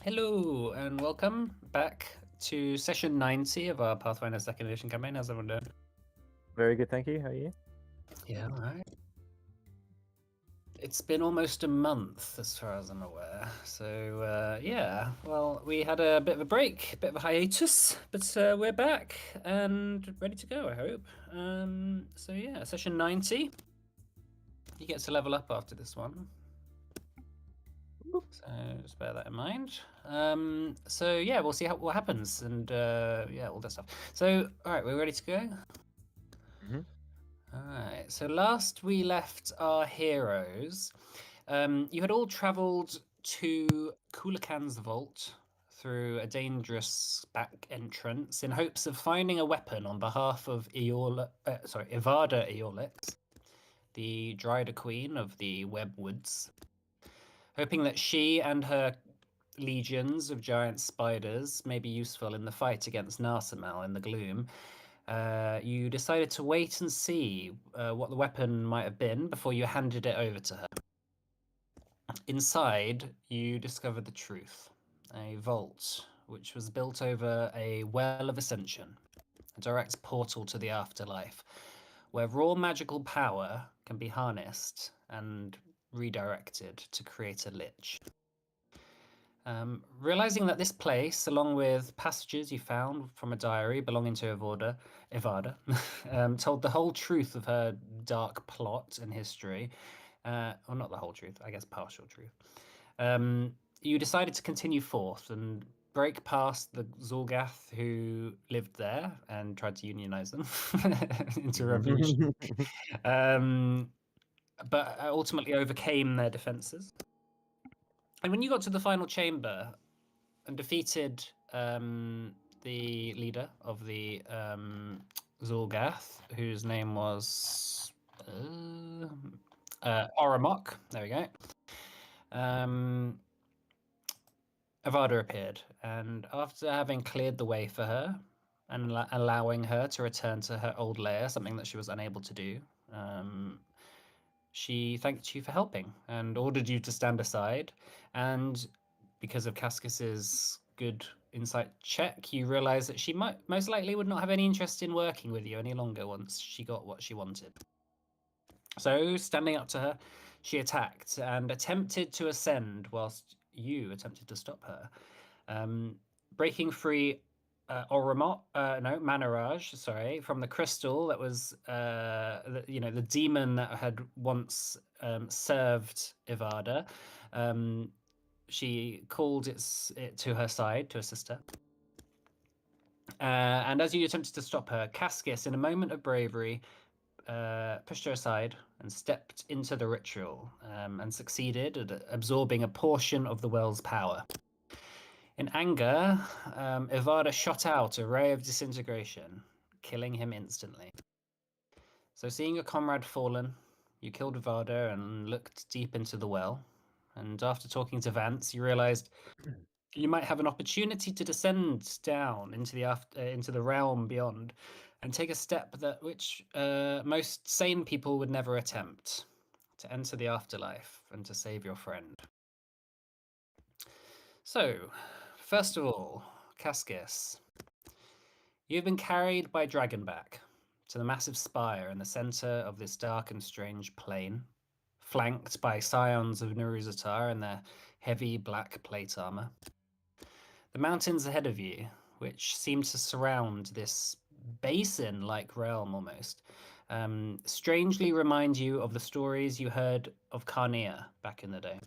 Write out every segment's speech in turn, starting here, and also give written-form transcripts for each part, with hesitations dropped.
Hello and welcome back to session 90 of our Pathfinder Second Edition campaign. How's everyone doing? Very good, thank you. How are you? Yeah, all right. It's been almost a month, as far as I'm aware. So, yeah, well, we had a bit of a break, a bit of a hiatus, but we're back and ready to go, I hope. So, yeah, session 90. You get to level up after this one. So just bear that in mind. So yeah, we'll see what happens, and yeah, all that stuff. So all right, we're ready to go. Mm-hmm. All right. So last we left our heroes, you had all travelled to Kulakan's vault through a dangerous back entrance in hopes of finding a weapon on behalf of Ivada Eolix, the Dryder Queen of the Web Woods, hoping that she and her legions of giant spiders may be useful in the fight against Narsamal in the gloom. You decided to wait and see what the weapon might have been before you handed it over to her. Inside, you discovered the truth. A vault, which was built over a well of ascension, a direct portal to the afterlife, where raw magical power can be harnessed and redirected to create a lich. Realizing that this place, along with passages you found from a diary belonging to Ivada, told the whole truth of her dark plot and history, or not the whole truth, I guess partial truth, you decided to continue forth and break past the Zorgath who lived there and tried to unionize them into a revolution, um, but ultimately overcame their defenses. And when you got to the final chamber, and defeated the leader of the Zulgath, whose name was Oromok. There we go. Um, Avada appeared, and after having cleared the way for her and allowing her to return to her old lair, something that she was unable to do, um, she thanked you for helping and ordered you to stand aside. And because of Cascus's good insight check, you realize that she might most likely would not have any interest in working with you any longer once she got what she wanted. So, standing up to her, she attacked and attempted to ascend whilst you attempted to stop her. Breaking free Manaraj, sorry, from the crystal that was, the demon that had once served Ivada. She called it to her side to assist her. And as you attempted to stop her, Cascus, in a moment of bravery, pushed her aside and stepped into the ritual and succeeded at absorbing a portion of the well's power. In anger, Ivada shot out a ray of disintegration, killing him instantly. So, seeing your comrade fallen, you killed Ivada and looked deep into the well. And after talking to Vance, you realized you might have an opportunity to descend down into the realm beyond, and take a step that which most sane people would never attempt: to enter the afterlife and to save your friend. So, first of all, Cascus, you've been carried by Dragonback to the massive spire in the center of this dark and strange plain, flanked by scions of Naruzatar in their heavy black plate armor. The mountains ahead of you, which seem to surround this basin-like realm almost, strangely remind you of the stories you heard of Carnea back in the day.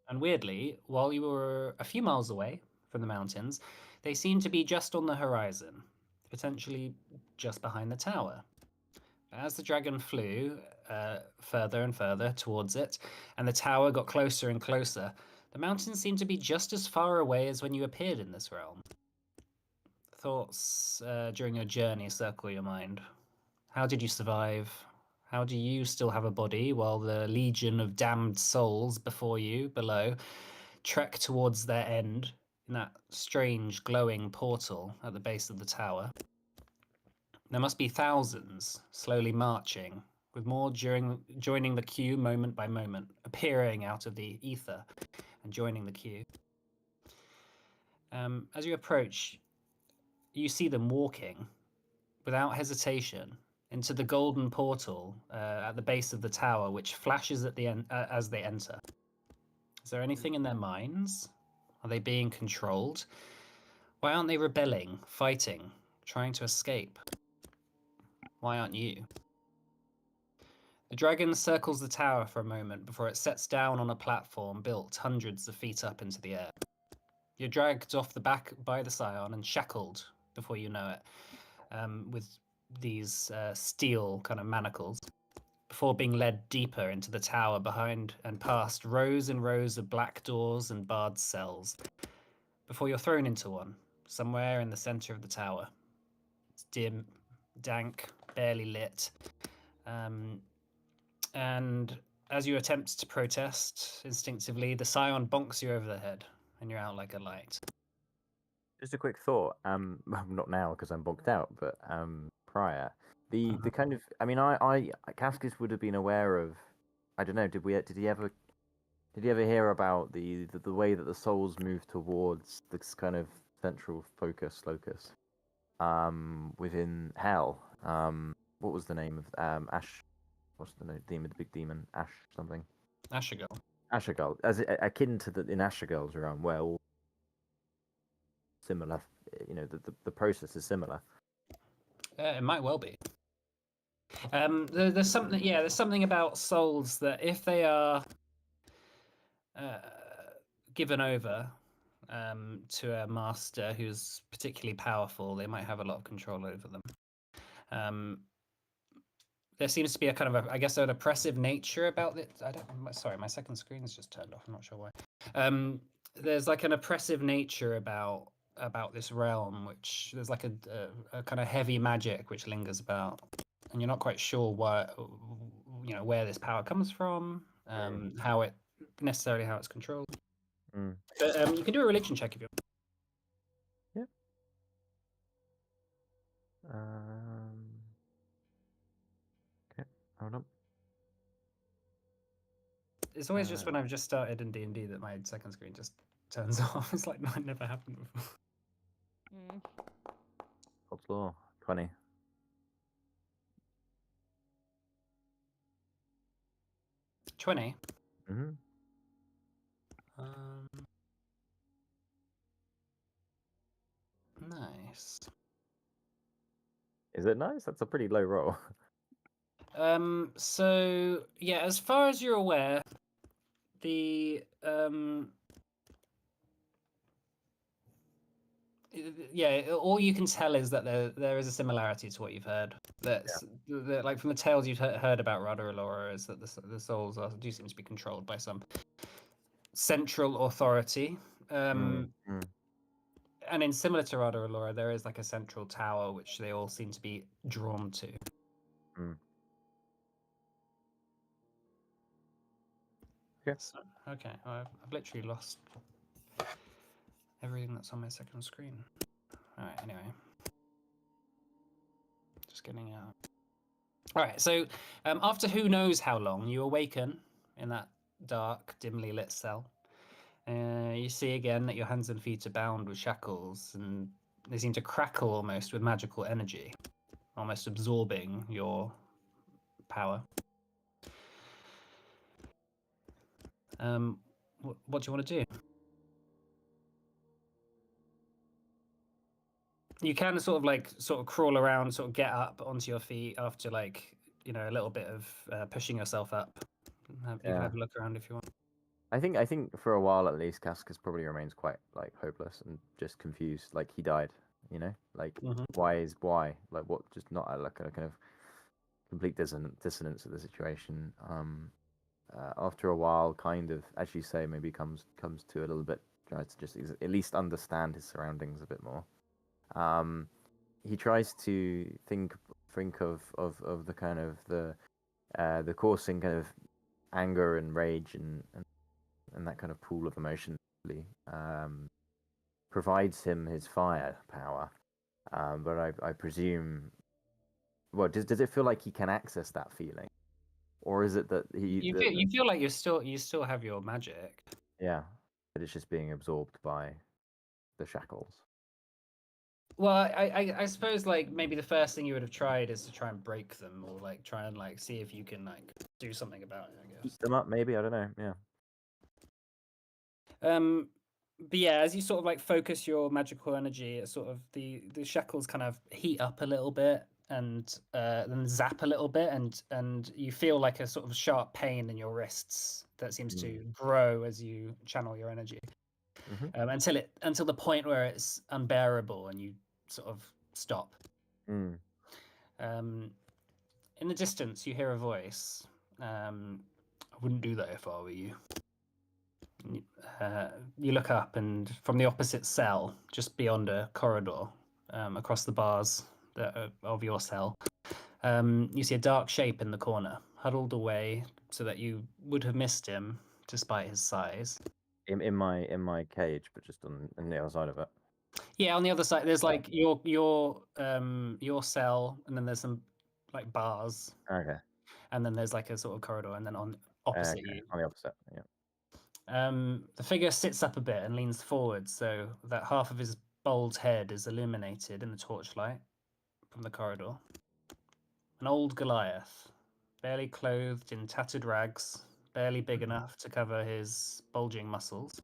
And weirdly, while you were a few miles away from the mountains, they seemed to be just on the horizon, potentially just behind the tower. As the dragon flew further and further towards it, and the tower got closer and closer, the mountains seemed to be just as far away as when you appeared in this realm. Thoughts during your journey circle your mind. How did you survive? How do you still have a body while the legion of damned souls before you, below, trek towards their end in that strange glowing portal at the base of the tower? There must be thousands slowly marching, with more joining the queue moment by moment, appearing out of the ether and joining the queue. As you approach, you see them walking without hesitation into the golden portal at the base of the tower, which flashes at the end as they enter. Is there anything in their minds? Are they being controlled? Why aren't they rebelling, fighting, trying to escape? Why aren't you? The dragon circles the tower for a moment before it sets down on a platform built hundreds of feet up into the air. You're dragged off the back by the scion and shackled before you know it, with these steel kind of manacles, before being led deeper into the tower behind and past rows and rows of black doors and barred cells, before you're thrown into one, somewhere in the center of the tower. It's dim, dank, barely lit, and as you attempt to protest instinctively, the scion bonks you over the head, and you're out like a light. Just a quick thought. Well, not now because I'm bogged out, but prior, the kind of, I mean, Cascus would have been aware of. I don't know. Did he ever hear about the way that the souls move towards this kind of central locus, within hell? What was the name of Ash? What's the name of the big demon? Ash something. Ashigal. Ashigal, as akin to in Ashigal's realm, where all similar, the process is similar. It might well be. There's something, yeah. There's something about souls that if they are given over to a master who's particularly powerful, they might have a lot of control over them. There seems to be a kind of, I guess, an oppressive nature about it. Sorry, my second screen's just turned off. I'm not sure why. There's like an oppressive nature about this realm, which there's like a kind of heavy magic which lingers about, and you're not quite sure where this power comes from, how it's controlled. But you can do a religion check if you want. Yeah. Okay. Hold on. It's always just when I've just started in D&D that my second screen just turns off. It's like it never happened before. What's law? 20. 20. Mm-hmm. Nice. Is it nice? That's a pretty low roll. So yeah, as far as you're aware, the yeah, all you can tell is that there is a similarity to what you've heard. That's like from the tales you've heard about Rada Alora is that the souls do seem to be controlled by some central authority. And in similar to Rada Alora, there is like a central tower which they all seem to be drawn to. Okay. So, okay, I've literally lost everything that's on my second screen. All right, anyway. Just getting out. All right, so after who knows how long, you awaken in that dark, dimly lit cell. You see again that your hands and feet are bound with shackles, and they seem to crackle almost with magical energy, almost absorbing your power. What do you want to do? You can sort of crawl around, sort of get up onto your feet after a little bit of pushing yourself up. You can have a look around if you want. I think for a while at least, Cascus probably remains quite like hopeless and just confused, like he died. Like why? Like what? Just not like a kind of complete dissonance of the situation. After a while, kind of, as you say, maybe comes to a little bit, tries to just at least understand his surroundings a bit more. He tries to think of the kind of the coursing kind of anger and rage and that kind of pool of emotion provides him his fire power. But I presume, well, does it feel like he can access that feeling, or is it that you feel like you still have your magic? Yeah, but it's just being absorbed by the shackles? Well, I suppose like maybe the first thing you would have tried is to try and break them, or like try and like see if you can like do something about it. I guess. Keep them up, maybe. I don't know. Yeah. But yeah, as you sort of like focus your magical energy, it sort of the shackles kind of heat up a little bit and then zap a little bit, and you feel like a sort of sharp pain in your wrists that seems to grow as you channel your energy until the point where it's unbearable and you sort of stop. In the distance, you hear a voice. I wouldn't do that if I were you. You look up, and from the opposite cell, just beyond a corridor, across the bars of your cell, you see a dark shape in the corner, huddled away so that you would have missed him despite his size. In my cage, but just on the other side of it. Yeah, on the other side, there's like your cell, and then there's some like bars, Okay. and then there's like a sort of corridor, and then on opposite you. On the opposite. Yeah. The figure sits up a bit and leans forward so that half of his bald head is illuminated in the torchlight from the corridor. An old Goliath, barely clothed in tattered rags, barely big enough to cover his bulging muscles.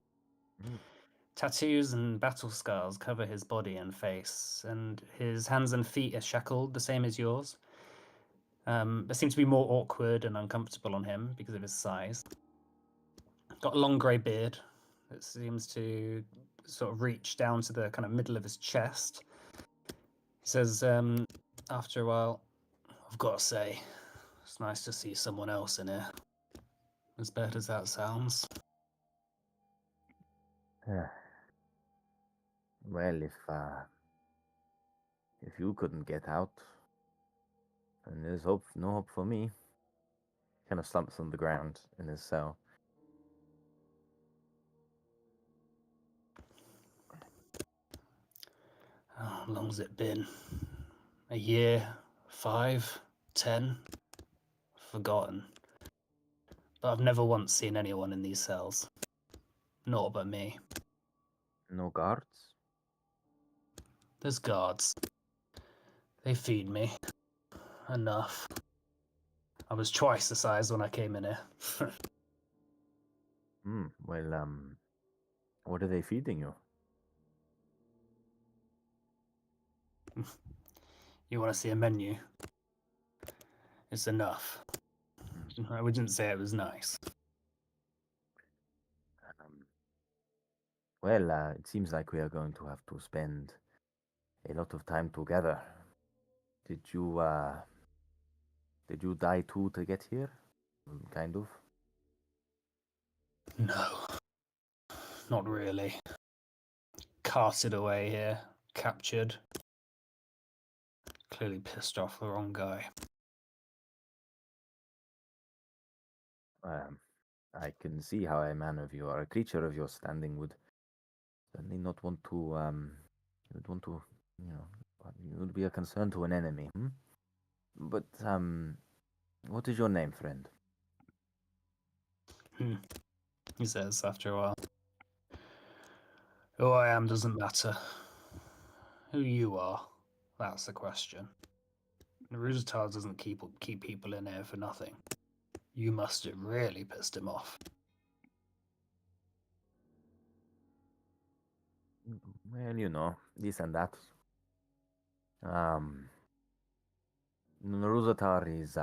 Tattoos and battle scars cover his body and face, and his hands and feet are shackled, the same as yours. They seem to be more awkward and uncomfortable on him because of his size. Got a long grey beard that seems to sort of reach down to the kind of middle of his chest. He says, after a while, I've got to say, it's nice to see someone else in here. As bad as that sounds. Well, if you couldn't get out, then there's no hope for me. Kind of slumps on the ground in his cell. How long's it been? A year? 5? 10? Forgotten. But I've never once seen anyone in these cells. Not but me. No guards? There's guards. They feed me. Enough. I was twice the size when I came in here. Well, what are they feeding you? You want to see a menu? It's enough. I wouldn't say it was nice. Well, it seems like we are going to have to spend a lot of time together. Did you die too to get here? Kind of. No. Not really. Carted away here. Captured. Clearly pissed off the wrong guy. I can see how a creature of your standing would certainly not want to, it would be a concern to an enemy. But, what is your name, friend? He says after a while. Who I am doesn't matter. Who you are, that's the question. Ruzatar doesn't keep people in here for nothing. You must have really pissed him off. Well, this and that. Ruzatar is,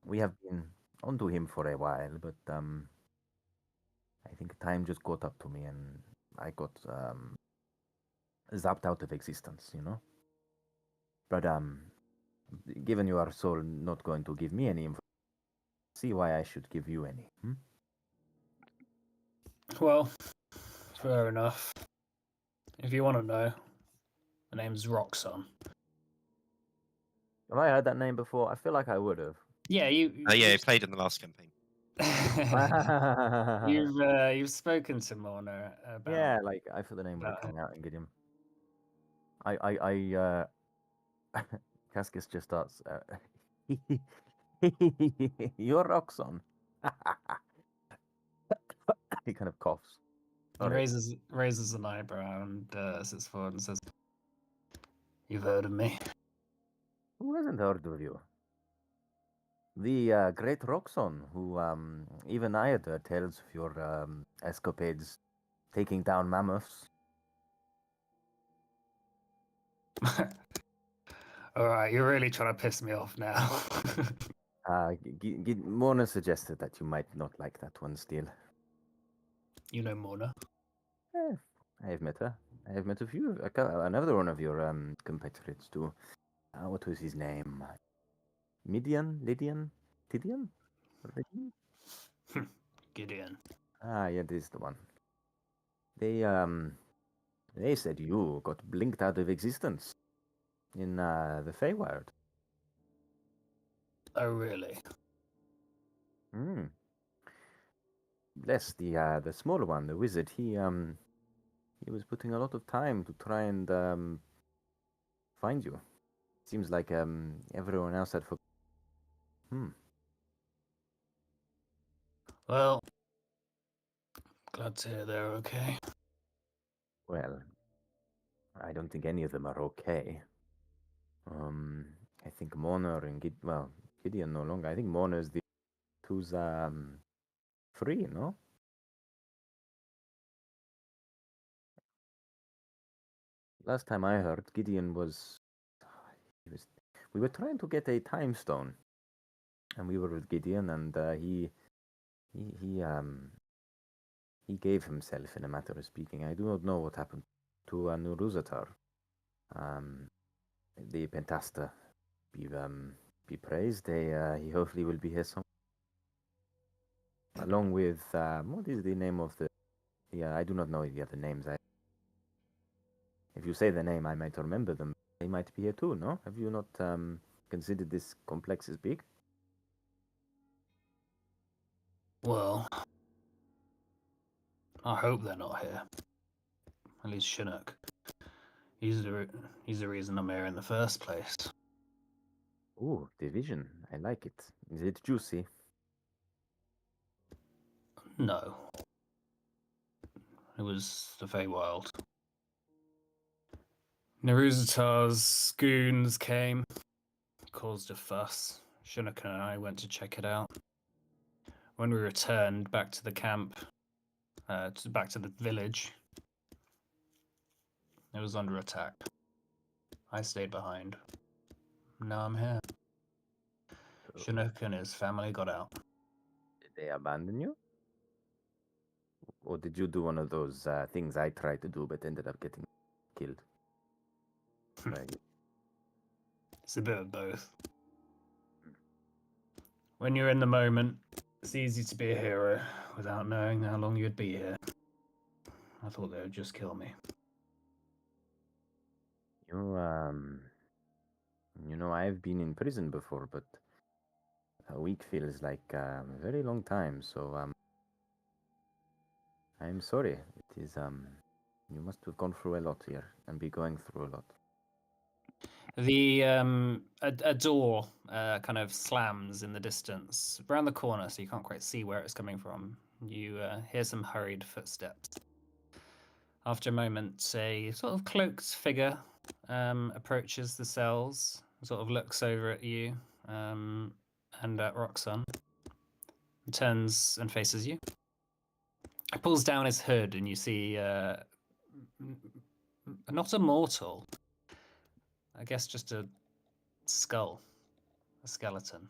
we have been onto him for a while, but, I think time just caught up to me and I got, zapped out of existence, But, given you are so not going to give me any information, see why I should give you any. Well, fair enough. If you want to know, the name's Roxon. Have I heard that name before? I feel like I would have. Yeah, you. Yeah, he played in the last campaign. You've spoken to Mona about. Yeah, like I thought the name would have come out and get him. Cascus just starts. You're Roxon. He kind of coughs. He Sorry. raises an eyebrow and sits forward and says, "You've heard of me." Who hasn't heard of you? The great Roxon, who even I had tales of your escapades taking down mammoths. All right, you're really trying to piss me off now. Mona suggested that you might not like that one still. You know Mona. Eh, I have met her. I have met a few, another one of your compatriots too. What was his name? Lydian? Tidian? Lydian? Gideon. Ah, yeah, this is the one. They said you got blinked out of existence in the Feywild. Oh, really? Hmm. Bless the smaller one, the wizard. He was putting a lot of time to try and find you. Seems like everyone else had Hmm. Well, glad to hear they're okay. Well, I don't think any of them are okay. I think Mona and Gideon no longer. I think Mona is the who's free, no? Last time I heard, Gideon was. He was. We were trying to get a time stone, and we were with Gideon, and he he um he gave himself in a matter of speaking. I do not know what happened to Nuruzatar. Um, the Pentasta be praised. He hopefully will be here soon. Along with what is the name of the? Yeah, I do not know the other names. If you say the name, I might remember them. They might be here too. No, have you not considered this complex as big? Well, I hope they're not here. At least Chinook. He's the reason I'm here in the first place. Ooh, division. I like it. Is it juicy? No. It was the Feywild. Neruzatar's goons came, caused a fuss. Chinook and I went to check it out. When we returned back to the camp, back to the village, it was under attack. I stayed behind. Now I'm here. Chinook and his family got out. Did they abandon you? Or did you do one of those things I tried to do but ended up getting killed? Right. It's a bit of both. When you're in the moment, it's easy to be a hero without knowing how long you'd be here. I thought they would just kill me. I've been in prison before, but a week feels like a very long time. So I'm sorry. It is you must have gone through a lot here and be going through a lot. The a door kind of slams in the distance around the corner, so you can't quite see where it's coming from. You hear some hurried footsteps. After a moment, a sort of cloaked figure approaches the cells, sort of looks over at you and at Roxanne, turns and faces you. He pulls down his hood, and you see not a mortal. I guess just a skull, a skeleton,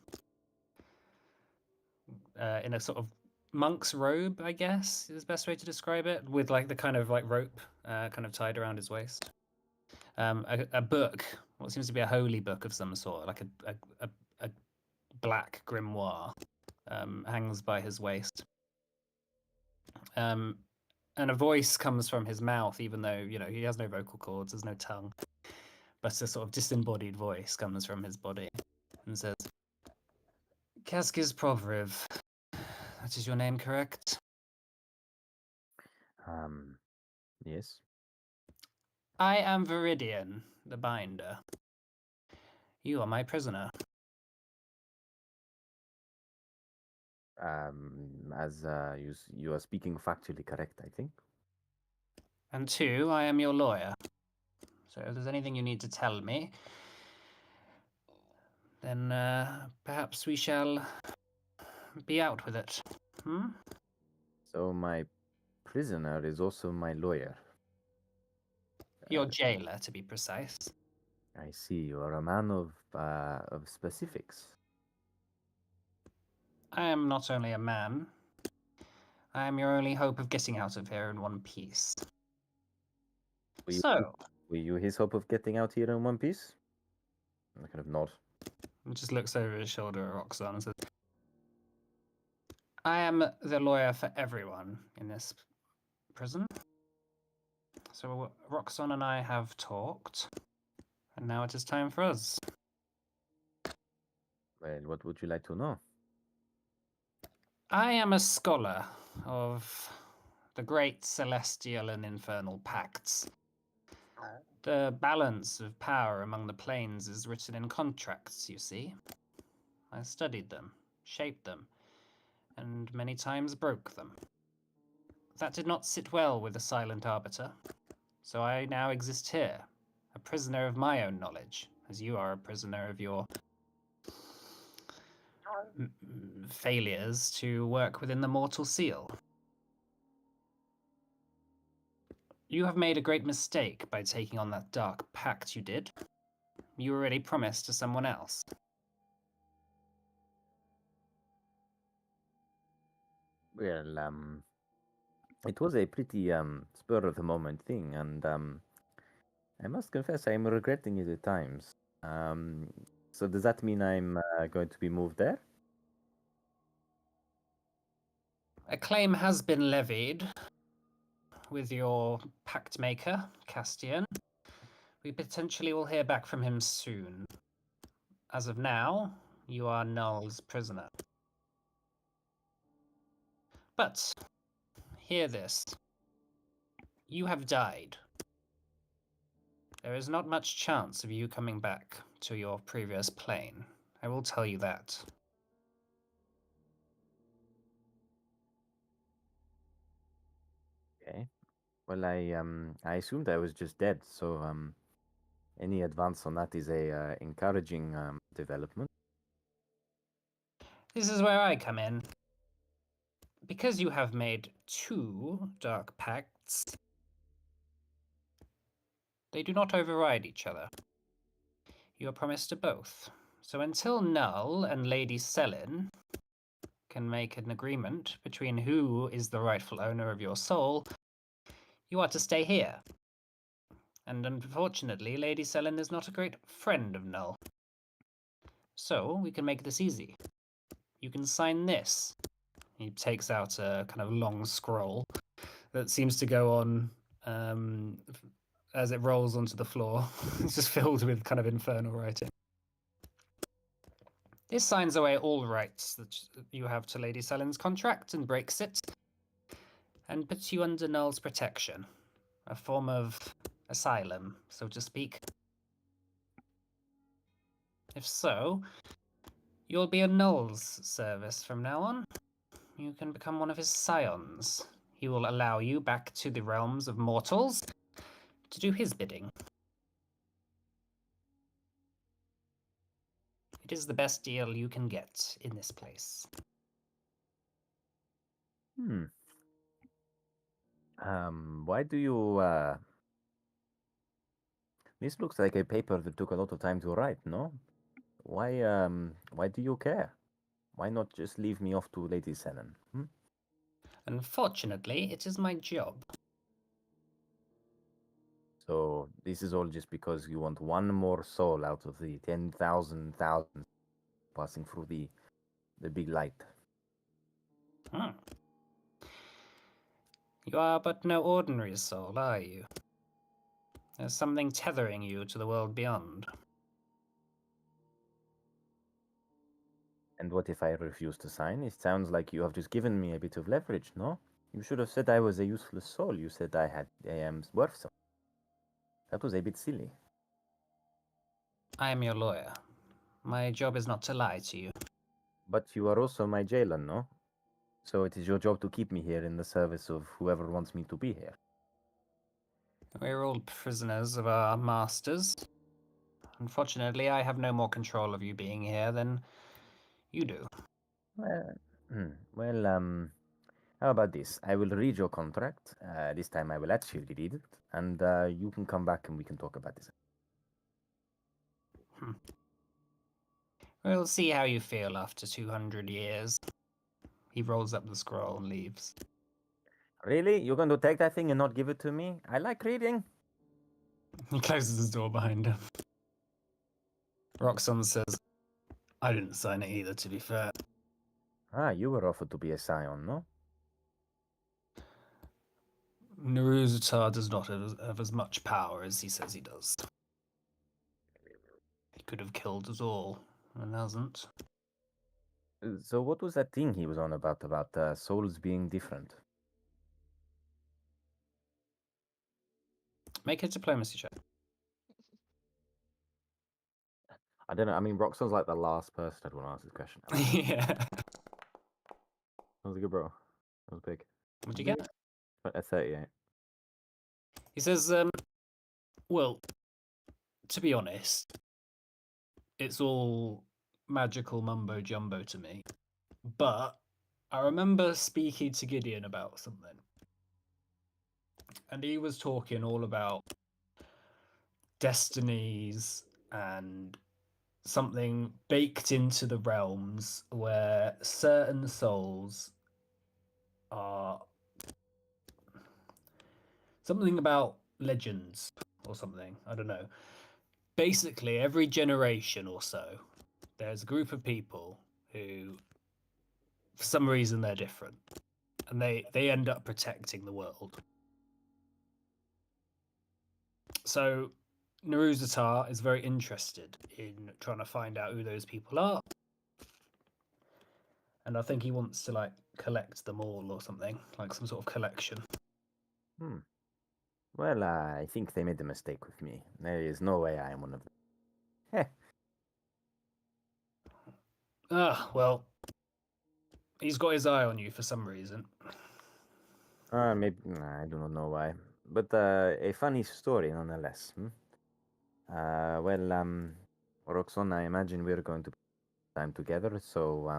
in a sort of monk's robe, I guess is the best way to describe it, with like the kind of like rope kind of tied around his waist. A book, what seems to be a holy book of some sort, like a black grimoire, hangs by his waist. And a voice comes from his mouth, even though he has no vocal cords, there's no tongue, but a sort of disembodied voice comes from his body and says, "Kaskis Provriv, that is your name, correct?" Yes. "I am Viridian, the binder. You are my prisoner." As you are speaking factually correct, I think. And 2, I am your lawyer. So if there's anything you need to tell me, then perhaps we shall be out with it. Hmm? So my prisoner is also my lawyer. Your jailer, to be precise. I see. You are a man of specifics. I am not only a man, I am your only hope of getting out of here in one piece. Were you his hope of getting out here in one piece? I kind of nod. He just looks over his shoulder at Roxanne and says, I am the lawyer for everyone in this prison. So Roxanne and I have talked, and now it is time for us. Well, what would you like to know? I am a scholar of the great celestial and infernal pacts. The balance of power among the planes is written in contracts, you see. I studied them, shaped them, and many times broke them. That did not sit well with the silent arbiter, so I now exist here, a prisoner of my own knowledge, as you are a prisoner of your failures to work within the mortal seal. You have made a great mistake by taking on that dark pact you did. You already promised to someone else. Well, it was a pretty spur of the moment thing, and I must confess I'm regretting it at times. So does that mean I'm going to be moved there? A claim has been levied with your pact maker, Castian. We potentially will hear back from him soon. As of now, you are Null's prisoner. But, hear this. You have died. There is not much chance of you coming back to your previous plane. I will tell you that. Okay. Well, I assumed I was just dead, so any advance on that is a encouraging development. This is where I come in. Because you have made 2 dark pacts, they do not override each other. You are promised to both. So until Null and Lady Selin can make an agreement between who is the rightful owner of your soul, you are to stay here. And unfortunately, Lady Selin is not a great friend of Null. So we can make this easy. You can sign this. He takes out a kind of long scroll that seems to go on as it rolls onto the floor. It's just filled with kind of infernal writing. This signs away all rights that you have to Lady Selin's contract and breaks it, and puts you under Null's protection. A form of asylum, so to speak. If so, you'll be in Null's service from now on. You can become one of his scions. He will allow you back to the realms of mortals to do his bidding. It is the best deal you can get in this place. Why do you This looks like a paper that took a lot of time to write, no? Why do you care? Why not just leave me off to Lady Selin? Unfortunately, it is my job. So this is all just because you want one more soul out of the 10,000 passing through the big light. You are but no ordinary soul, are you? There's something tethering you to the world beyond. And what if I refuse to sign? It sounds like you have just given me a bit of leverage, no? You should have said I was a useless soul. You said I am worth something. That was a bit silly. I am your lawyer. My job is not to lie to you. But you are also my jailer, no? So it is your job to keep me here in the service of whoever wants me to be here. We're all prisoners of our masters. Unfortunately, I have no more control of you being here than you do. Well, how about this? I will read your contract. This time I will actually read it, and you can come back and we can talk about this. We'll see how you feel after 200 years. He rolls up the scroll and leaves. Really? You're going to take that thing and not give it to me? I like reading. He closes his door behind him. Roxon says, I didn't sign it either, to be fair. Ah, you were offered to be a scion, no? Naruzatar does not have as much power as he says he does. He could have killed us all, and hasn't. So what was that thing he was on about souls being different? Make a diplomacy check. I don't know. I mean, Roxon's like the last person I'd want to ask this question. Yeah. That was a good bro. That was big. What'd you get? A 38. He says, well, to be honest, it's all magical mumbo jumbo to me. But I remember speaking to Gideon about something. And he was talking all about destinies and something baked into the realms where certain souls are something about legends or something. I don't know. Basically, every generation or so, there's a group of people who, for some reason, they're different, and they end up protecting the world. So Naruzatar is very interested in trying to find out who those people are, and I think he wants to like collect them all or something, like some sort of collection. Well, I think they made a mistake with me. There is no way I am one of them. Well, he's got his eye on you for some reason. Maybe I do not know why, but a funny story nonetheless. Well, Roxanne, I imagine we're going to spend time together, so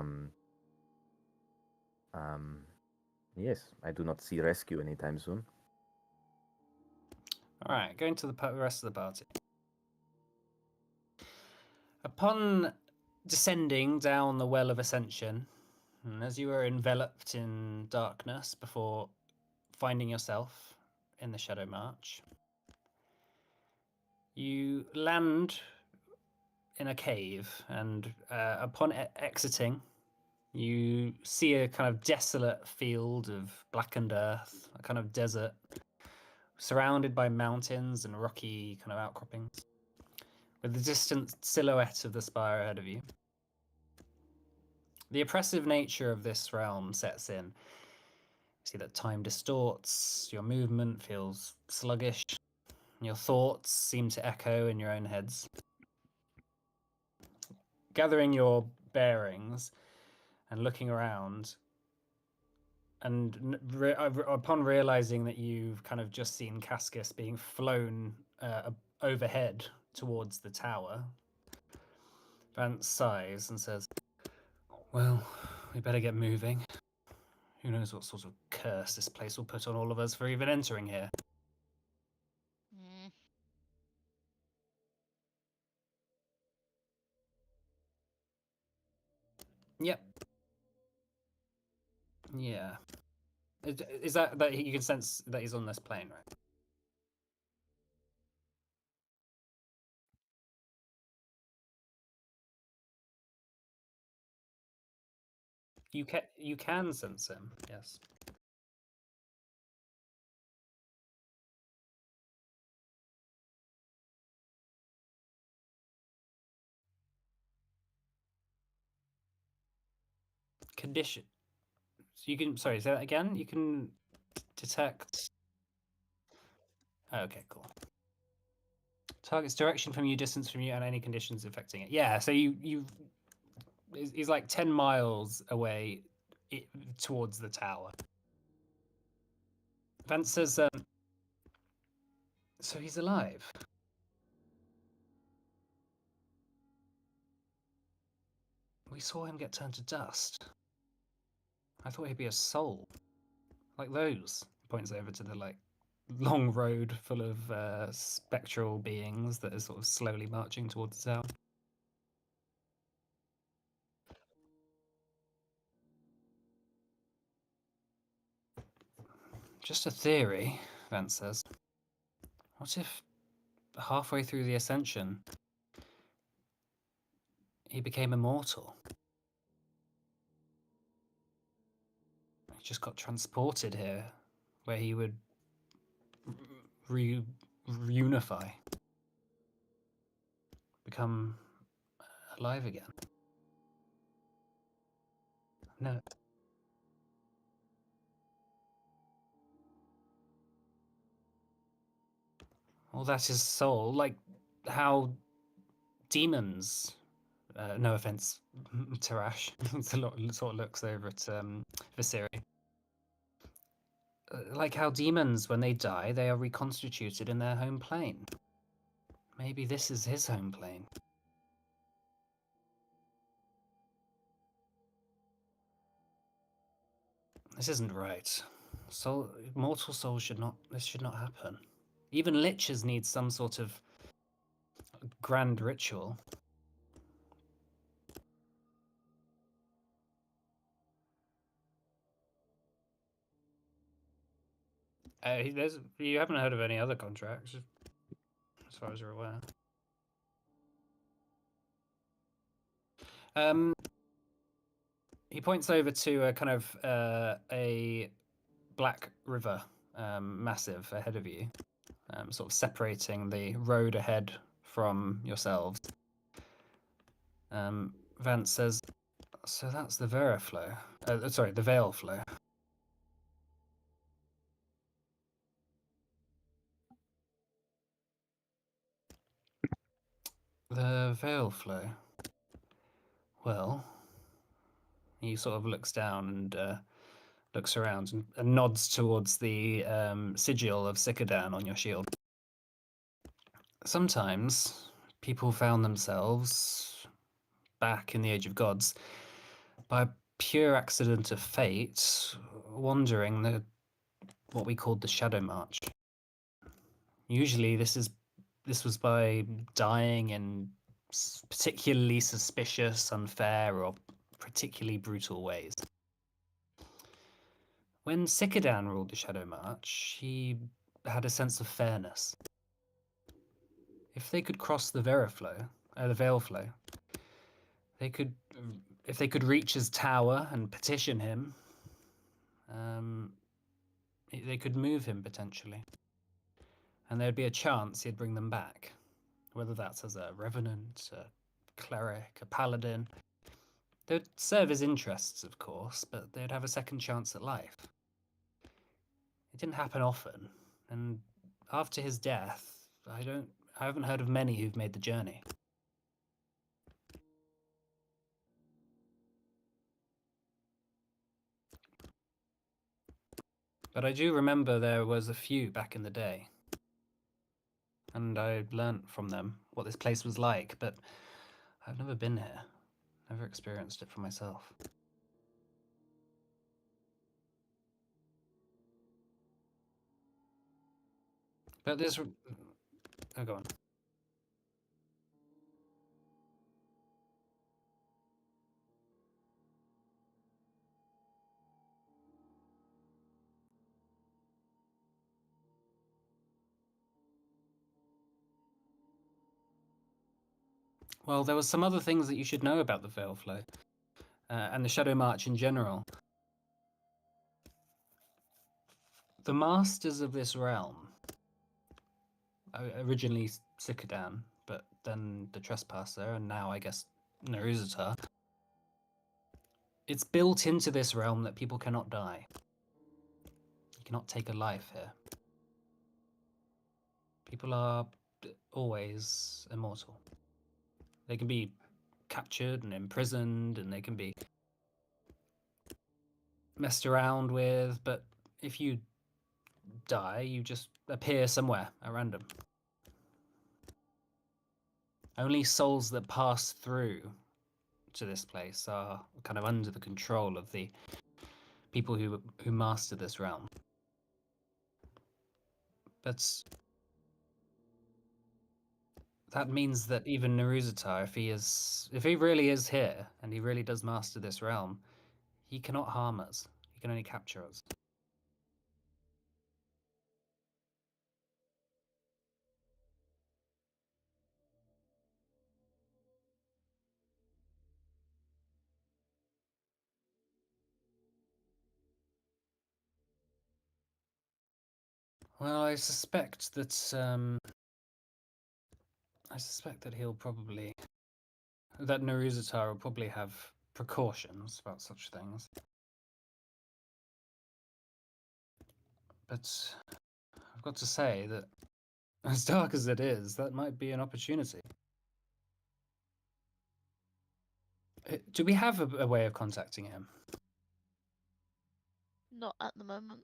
yes, I do not see rescue anytime soon. All right, going to the rest of the party. Upon descending down the Well of Ascension, and as you were enveloped in darkness before finding yourself in the Shadow March, you land in a cave, and upon exiting, you see a kind of desolate field of blackened earth, a kind of desert, surrounded by mountains and rocky kind of outcroppings, with the distant silhouette of the spire ahead of you. The oppressive nature of this realm sets in. You see that time distorts, your movement feels sluggish, and your thoughts seem to echo in your own heads. Gathering your bearings and looking around, and upon realizing that you've kind of just seen Cascus being flown overhead towards the tower, Vance sighs and says, well, we better get moving. Who knows what sort of curse this place will put on all of us for even entering here. Yep. Yeah. Is that you can sense that he's on this plane, right? You can sense him, yes. Condition. So you can say that again? You can detect. Okay, cool. Target's direction from you, distance from you, and any conditions affecting it. Yeah, so you he's like 10 miles away towards the tower. Vance says, So he's alive. We saw him get turned to dust. I thought he'd be a soul. Like those. He points over to the long road full of spectral beings that are sort of slowly marching towards the town. Just a theory, Vance says. What if halfway through the ascension he became immortal? He just got transported here, where he would reunify, become alive again. No. Well, that's his soul, like how demons. No offense, Tarash. Sort of looks over at Viseri. Like how demons, when they die, they are reconstituted in their home plane. Maybe this is his home plane. This isn't right. Mortal souls should not. This should not happen. Even liches need some sort of grand ritual. You haven't heard of any other contracts, as far as you're aware. He points over to a kind of a black river, massive ahead of you, sort of separating the road ahead from yourselves. Vance says, "So that's the Veriflow. Sorry, the Veil Flow." The Veil Flow. Well, he sort of looks down and looks around and nods towards the sigil of Sikadan on your shield. Sometimes people found themselves back in the Age of Gods by pure accident of fate, wandering what we called the Shadow March. Usually, this was by dying in particularly suspicious, unfair, or particularly brutal ways. When Sikadan ruled the Shadow March, he had a sense of fairness. If they could cross the Veil Flow, they could, if they could reach his tower and petition him, they could move him potentially, and there'd be a chance he'd bring them back, whether that's as a revenant, a cleric, a paladin. They'd serve his interests, of course, but they'd have a second chance at life. It didn't happen often, and after his death, I haven't heard of many who've made the journey. But I do remember there was a few back in the day, and I learnt from them what this place was like, but I've never been here, never experienced it for myself. But this... Oh, go on. Well, there was some other things that you should know about the Veil Flow, and the Shadow March in general. The masters of this realm, originally Sikadan, but then the Trespasser, and now I guess Naruzatar. It's built into this realm that people cannot die. You cannot take a life here. People are always immortal. They can be captured and imprisoned, and they can be messed around with, but if you die, you just appear somewhere at random. Only souls that pass through to this place are kind of under the control of the people who master this realm. But that means that even Naruzatar, if he really is here and he really does master this realm, he cannot harm us. He can only capture us. Well, I suspect that he'll probably that Naruzatar will probably have precautions about such things. But I've got to say that, as dark as it is, that might be an opportunity. Do we have a way of contacting him? Not at the moment.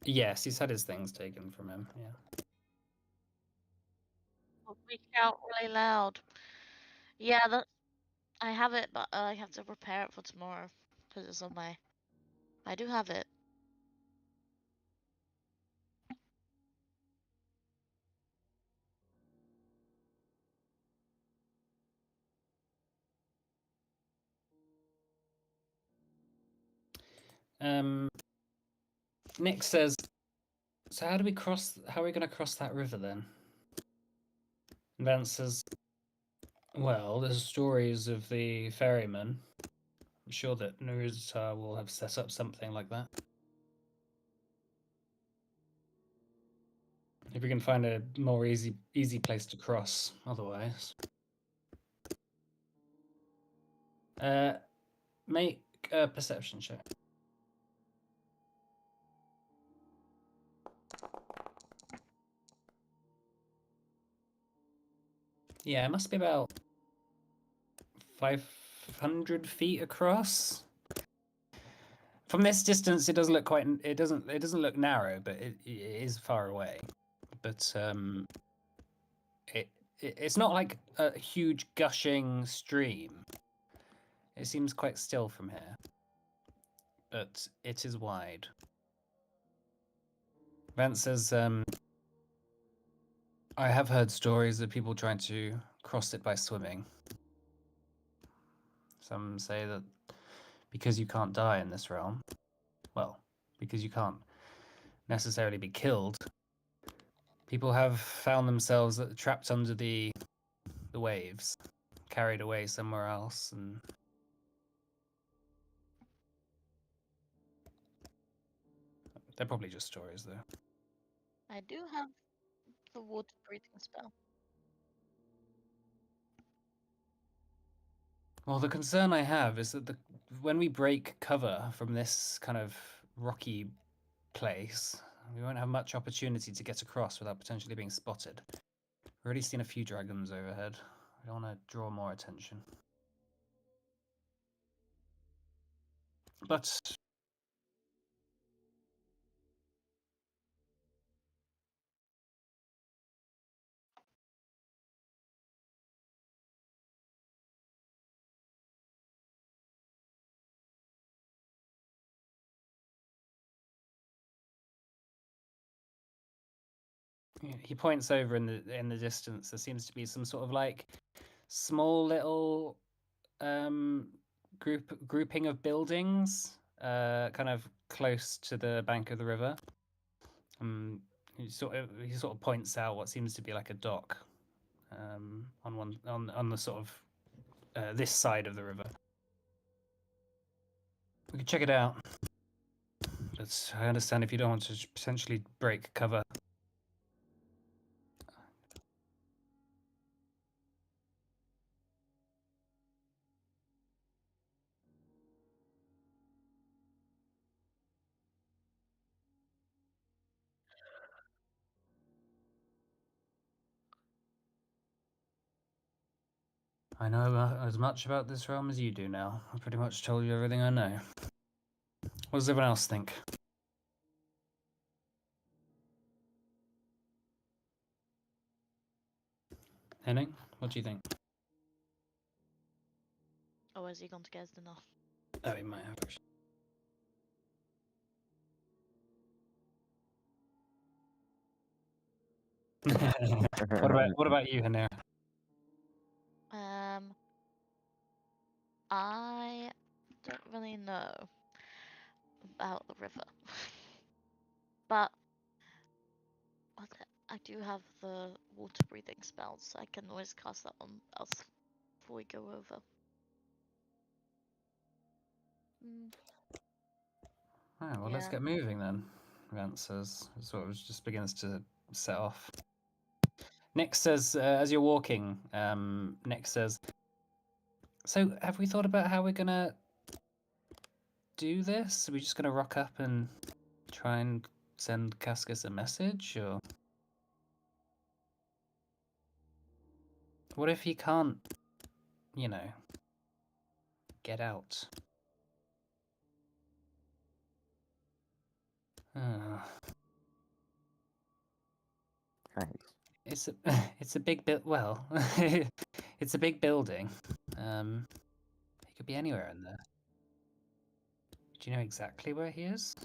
Yes, he's had his things taken from him. Yeah. I'll freak out really loud. Yeah, that I have it, but I have to prepare it for tomorrow because it's on my. I do have it. Nick says, "So how do we cross? How are we going to cross that river then?" And Vance says, "Well, there's stories of the ferryman. I'm sure that Naruzatar will have set up something like that. If we can find a more easy place to cross, otherwise." Make a perception check. Yeah, it must be about 500 feet across. From this distance, it doesn't look quite. It doesn't look narrow, but it is far away. But it's not like a huge gushing stream. It seems quite still from here, but it is wide. Vance says, "I have heard stories of people trying to cross it by swimming. Some say that because you can't die in this realm, well, because you can't necessarily be killed, people have found themselves trapped under the waves, carried away somewhere else, and they're probably just stories, though." I do have the water breathing spell. Well, the concern I have is that when we break cover from this kind of rocky place, we won't have much opportunity to get across without potentially being spotted. We've already seen a few dragons overhead. We don't want to draw more attention. But he points over in the distance. There seems to be some sort of like small little grouping of buildings, kind of close to the bank of the river. He sort of points out what seems to be like a dock, on the sort of this side of the river. We could check it out, but I understand if you don't want to potentially break cover. I know as much about this realm as you do now. I pretty much told you everything I know. What does everyone else think? Henning, what do you think? Oh, has he gone to get his dinner? Oh, he might have actually. What about you, Hanera? I don't really know about the river, but I do have the water breathing spells, so I can always cast that on us before we go over. Well, let's Yeah. get moving then. Vance says, sort of just begins to set off. Nick says, as you're walking, Nick says, so have we thought about how we're gonna do this? Are we just gonna rock up and try and send Cascus a message, or what if he can't, get out? Thanks. It's a big bit. Well, it's a big building. He could be anywhere in there. Do you know exactly where he is?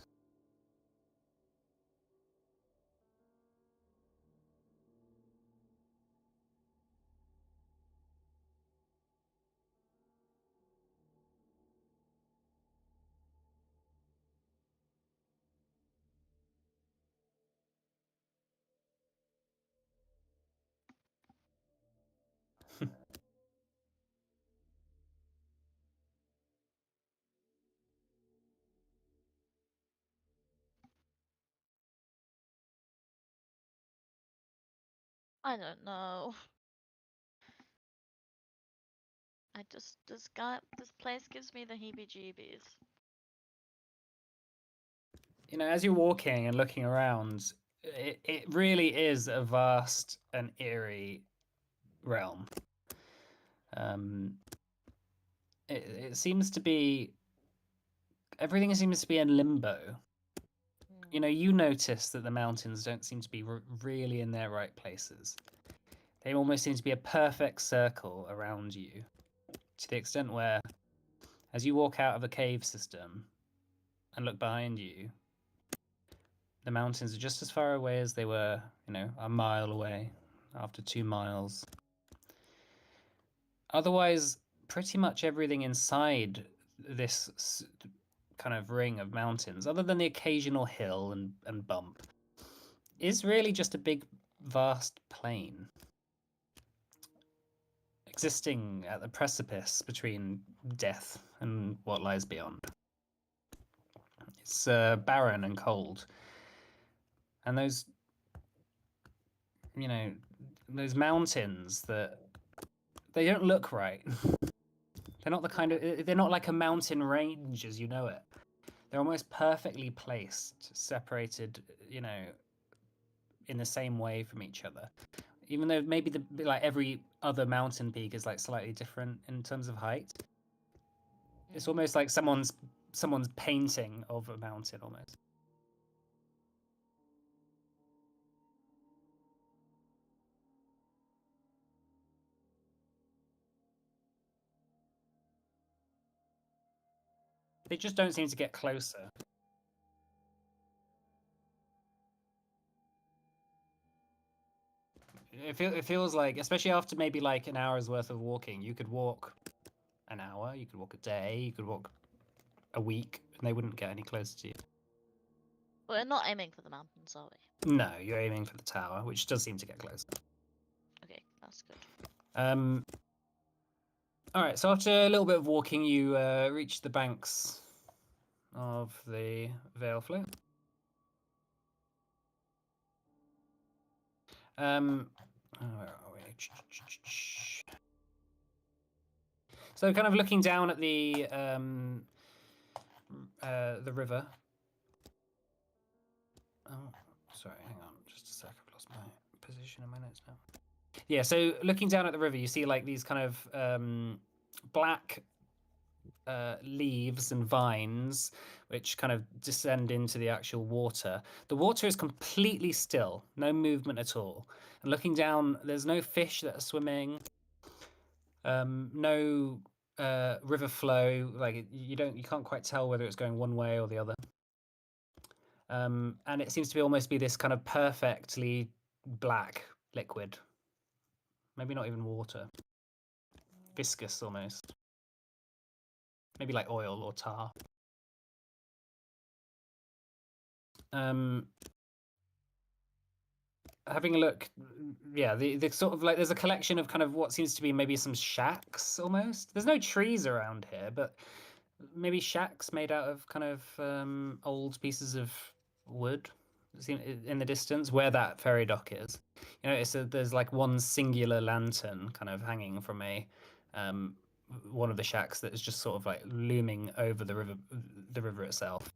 I don't know. This place gives me the heebie-jeebies. As you're walking and looking around, it really is a vast and eerie realm. It seems to be everything seems to be in limbo. You notice that the mountains don't seem to be really in their right places. They almost seem to be a perfect circle around you, to the extent where, as you walk out of the cave system and look behind you, the mountains are just as far away as they were, a mile away after 2 miles. Otherwise, pretty much everything inside this kind of ring of mountains, other than the occasional hill and bump, is really just a big, vast plain existing at the precipice between death and what lies beyond. It's barren and cold. And those mountains that they don't look right. They're not they're not like a mountain range as you know it. They're almost perfectly placed, separated, in the same way from each other. Even though maybe every other mountain peak is like slightly different in terms of height. It's almost like someone's painting of a mountain almost. They just don't seem to get closer. It feels like, especially after maybe like an hour's worth of walking, you could walk an hour, you could walk a day, you could walk a week, and they wouldn't get any closer to you. We're not aiming for the mountains, are we? No, you're aiming for the tower, which does seem to get closer. Okay, that's good. All right, so after a little bit of walking, you reach the banks of the Vale Flow. Where are we? So, kind of looking down at the river. Oh, sorry, hang on, just a sec. I've lost my position in my notes now. Yeah, so looking down at the river, you see like these kind of black leaves and vines which kind of descend into the actual water. The water is completely still, no movement at all. And looking down, there's no fish that are swimming, no river flow. Like you can't quite tell whether it's going one way or the other. And it seems to be almost be this kind of perfectly black liquid. Maybe not even water. Viscous almost. Maybe like oil or tar. Having a look, yeah, the sort of like there's a collection of kind of what seems to be maybe some shacks almost. There's no trees around here, but maybe shacks made out of kind of old pieces of wood in the distance where that ferry dock is. You know, there's like one singular lantern kind of hanging from a one of the shacks that is just sort of like looming over the river itself.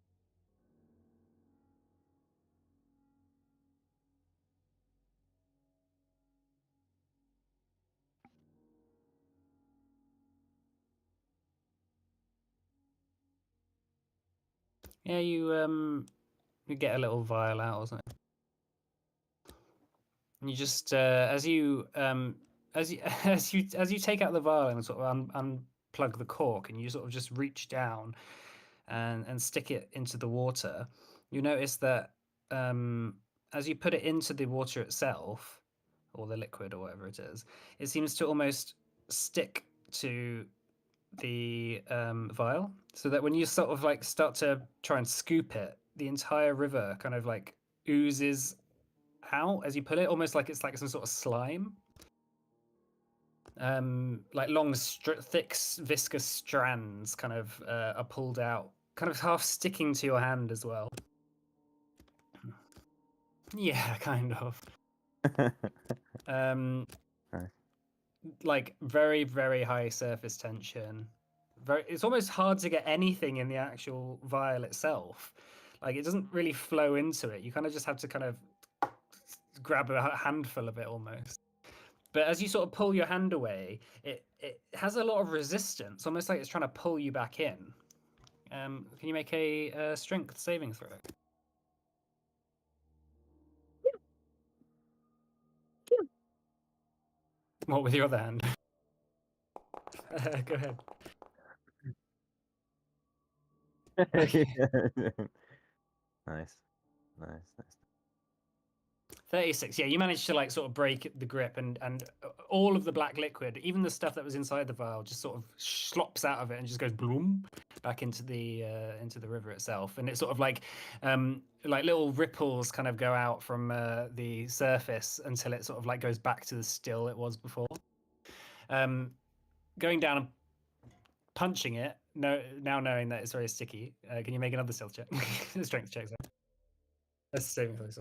Yeah, you get a little vial out or something. And you just as you as you as you take out the vial and sort of unplug the cork, and you sort of just reach down and stick it into the water, you notice that as you put it into the water itself, or the liquid or whatever it is, it seems to almost stick to the vial, so that when you sort of like start to try and scoop it, the entire river kind of like oozes out as you put it, almost like it's like some sort of slime. Like long, thick, viscous strands kind of are pulled out, kind of half sticking to your hand as well. Yeah, kind of. Nice. Like very, very high surface tension. It's almost hard to get anything in the actual vial itself. Like it doesn't really flow into it. You kind of just have to kind of grab a handful of it almost. But as you sort of pull your hand away, it has a lot of resistance, almost like it's trying to pull you back in. Can you make a strength saving throw? What with your other hand? Go ahead. Okay. Nice, nice. 36. Yeah, you managed to like sort of break the grip, and all of the black liquid, even the stuff that was inside the vial, just sort of slops out of it and just goes bloom back into the river itself. And it's sort of like little ripples kind of go out from the surface until it sort of like goes back to the still it was before. Going down and punching it, now knowing that it's very sticky, can you make another stealth check? Strength check. Sorry. That's saving throw. Sorry.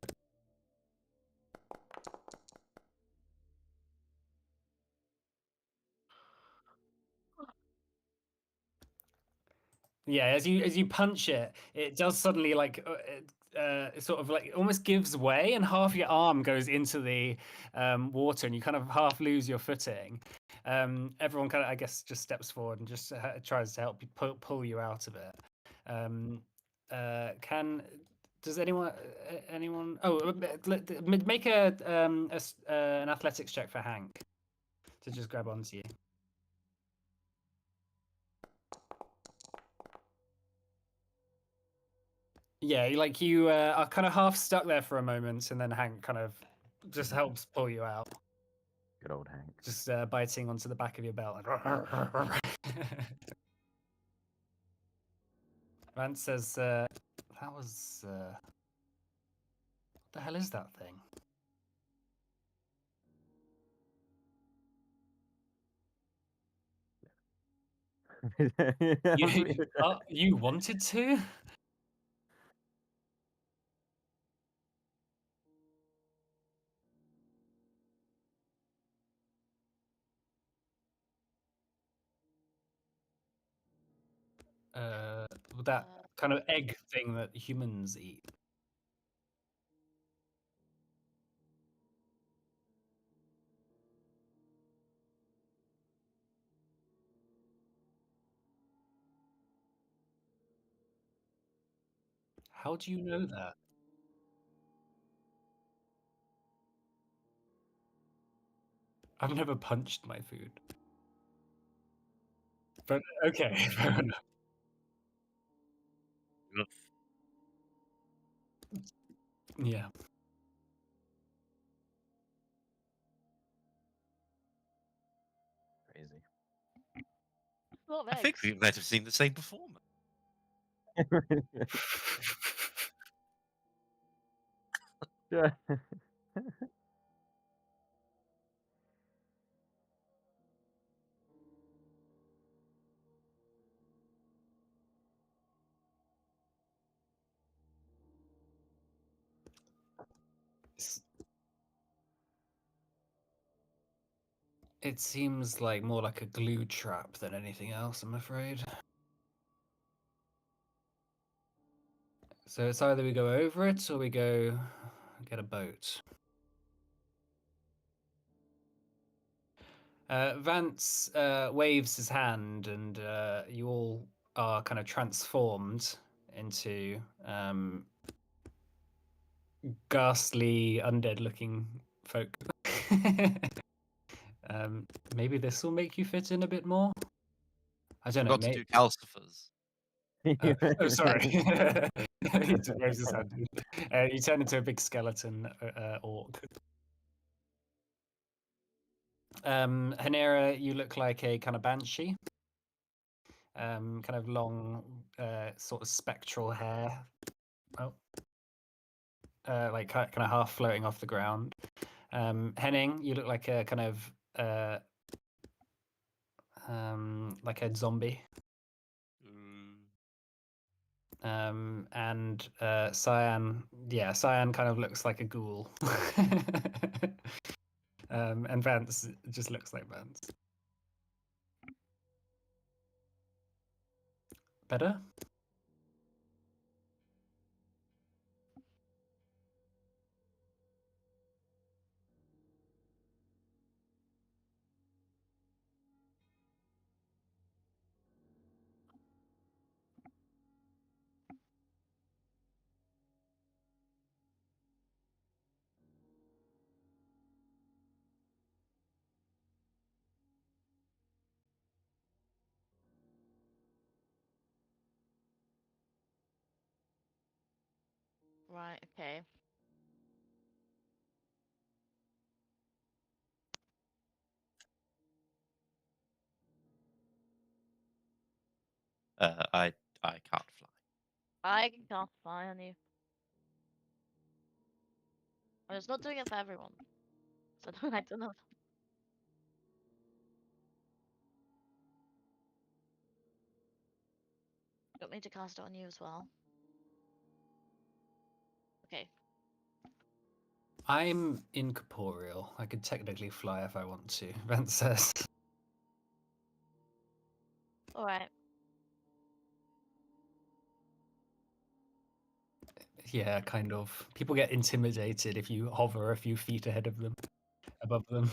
Yeah, as you punch it, it does suddenly like sort of like it almost gives way, and half your arm goes into the water, and you kind of half lose your footing. Everyone kind of, I guess, just steps forward and just tries to help you pull you out of it. Does anyone make an athletics check for Hank to just grab onto you. Yeah, like you are kind of half stuck there for a moment, and then Hank kind of just helps pull you out. Good old Hank. Just biting onto the back of your belt. Vance says, that was... what the hell is that thing? You wanted to? That kind of egg thing that humans eat. How do you know that? I've never punched my food. But okay, fair enough. Yeah. Crazy. Well, I think we might have seen the same performance. Yeah. It seems like more like a glue trap than anything else, I'm afraid. So it's either we go over it or we go get a boat. Vance waves his hand, and you all are kind of transformed into ghastly, undead-looking folk. Maybe this will make you fit in a bit more. I don't know. Got to do calcifers. Oh, sorry. He just waves his hand. You turn into a big skeleton orc. Hanera, you look like a kind of banshee. Kind of long, sort of spectral hair. Oh. Like kind of half floating off the ground. Henning, you look like a kind of like a zombie. And Cyan, yeah, Cyan kind of looks like a ghoul. And Vance just looks like Vance. Better? Right, okay. I can't fly. I can cast fly on you. I was not doing it for everyone. So I don't know. You want me to cast it on you as well? Okay. I'm incorporeal. I could technically fly if I want to, Vance says. Alright. Yeah, kind of. People get intimidated if you hover a few feet ahead of them, above them.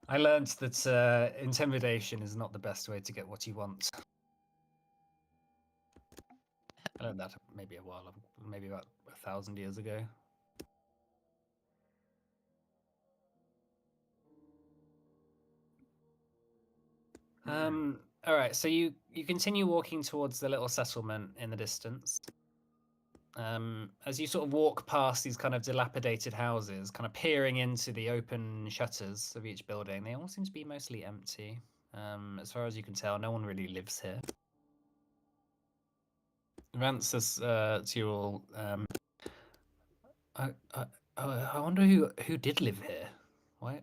I learned that intimidation is not the best way to get what you want. I learned that maybe maybe about 1,000 years ago. All right, so you continue walking towards the little settlement in the distance. As you sort of walk past these kind of dilapidated houses, kind of peering into the open shutters of each building, they all seem to be mostly empty. As far as you can tell, no one really lives here. Vance says to you all, I wonder who did live here. Why?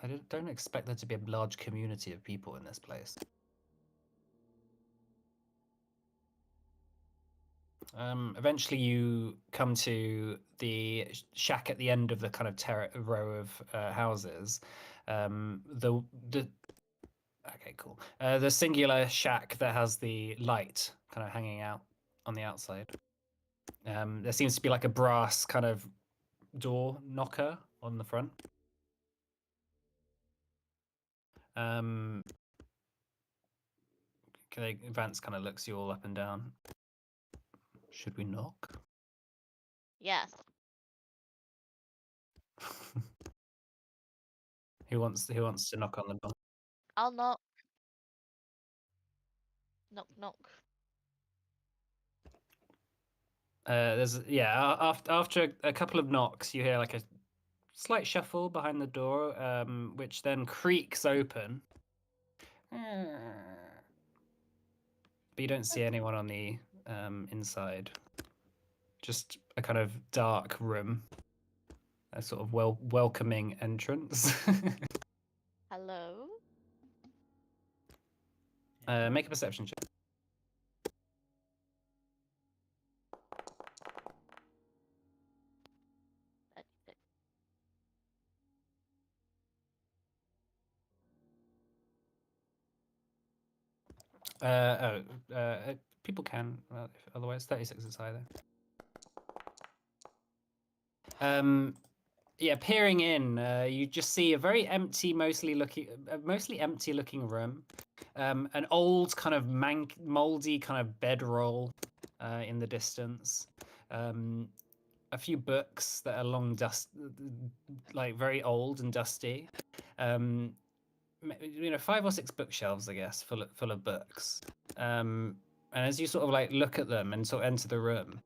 I don't expect there to be a large community of people in this place. Eventually, you come to the shack at the end of the kind of row of houses. The okay, cool. The singular shack that has the light kind of hanging out on the outside. There seems to be like a brass kind of door knocker on the front. Vance kind of looks you all up and down. Should we knock? Yes. Who wants to knock on the door? I'll knock. Knock, knock. After a couple of knocks, you hear like a slight shuffle behind the door, which then creaks open. But you don't see anyone on the inside. Just a kind of dark room. A sort of welcoming entrance. Hello? Make a perception check. People can. Otherwise, 36 is high there. Yeah, peering in, you just see a very empty, mostly empty looking room. An old kind of moldy kind of bedroll in the distance. A few books that are long like very old and dusty. 5 or 6 bookshelves, I guess, full of books. And as you sort of like look at them and sort of enter the room,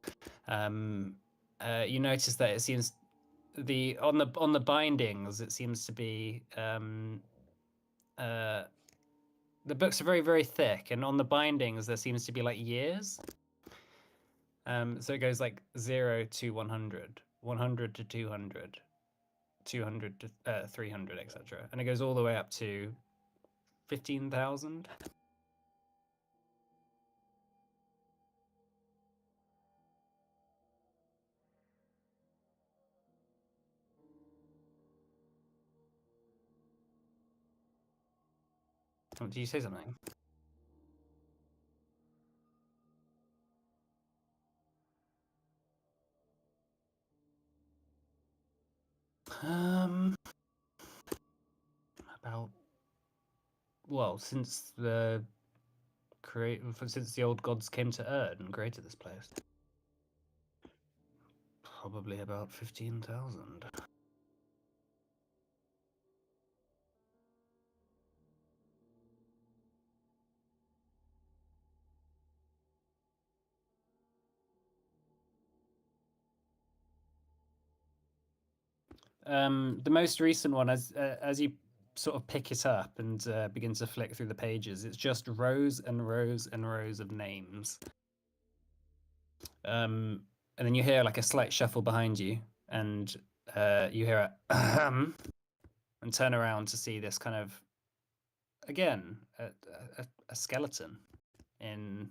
you notice that it seems on the bindings it seems to be the books are very, very thick, and on the bindings there seems to be like years. So it goes like 0 to 100, 100 to 200, 200 to 300, etc. And it goes all the way up to 15,000. Oh, do you say something? About since the old gods came to Earth and created this place. Probably about 15,000. The most recent one, as you sort of pick it up and begin to flick through the pages, it's just rows and rows and rows of names. And then you hear like a slight shuffle behind you, and you hear a and turn around to see this kind of, again, a skeleton in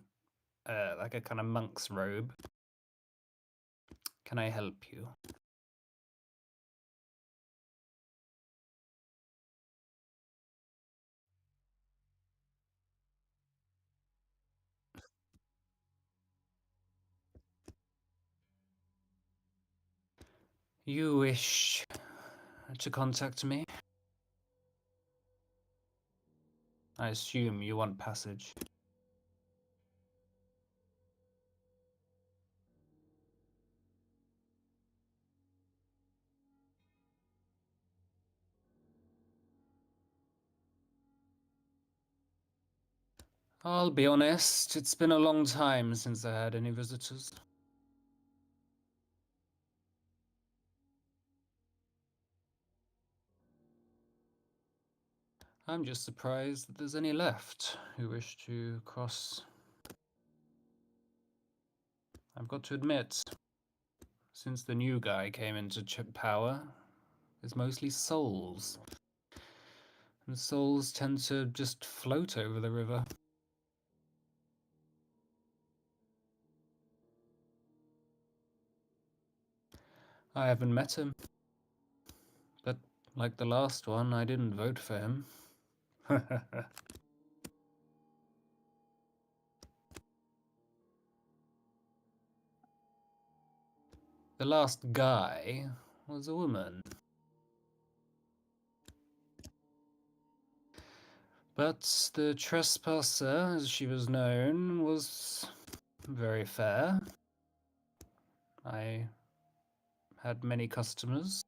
like a kind of monk's robe. Can I help you? You wish to contact me? I assume you want passage. I'll be honest, it's been a long time since I had any visitors. I'm just surprised that there's any left who wish to cross. I've got to admit, since the new guy came into power, it's mostly souls. And souls tend to just float over the river. I haven't met him. But like the last one, I didn't vote for him. The last guy was a woman. But the trespasser, as she was known, was very fair. I had many customers.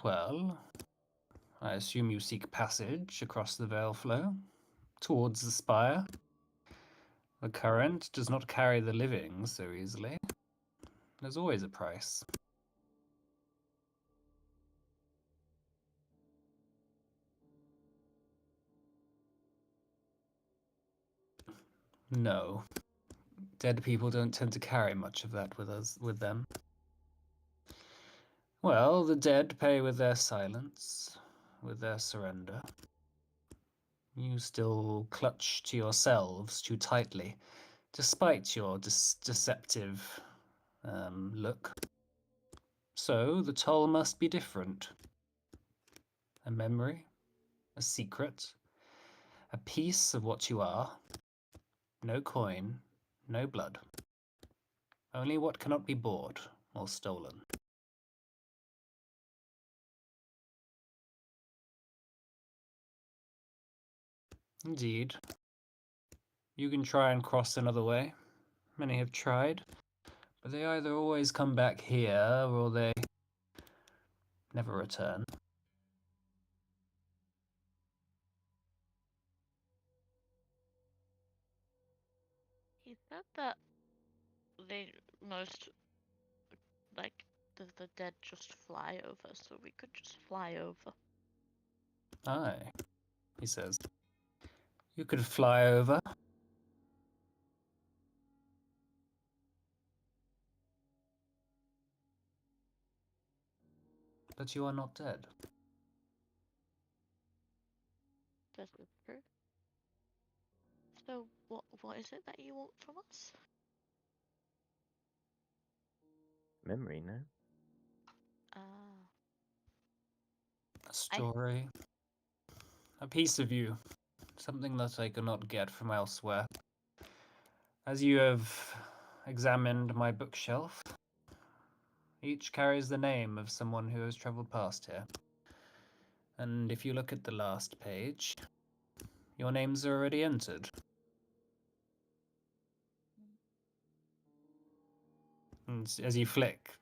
Well, I assume you seek passage across the Veil Flow towards the spire. The current does not carry the living so easily. There's always a price. No. Dead people don't tend to carry much of that with them. Well, the dead pay with their silence, with their surrender. You still clutch to yourselves too tightly, despite your deceptive look. So the toll must be different. A memory, a secret, a piece of what you are. No coin, no blood. Only what cannot be bought or stolen. Indeed. You can try and cross another way. Many have tried, but they either always come back here or they never return. He said that they most, like, the dead just fly over, so we could just fly over. Aye, he says. You could fly over. But you are not dead. This is true. So, what is it that you want from us? Memory, no? Ah. A story. A piece of you. Something that I cannot get from elsewhere. As you have examined my bookshelf, each carries the name of someone who has traveled past here. And if you look at the last page, your names are already entered. And as you flick,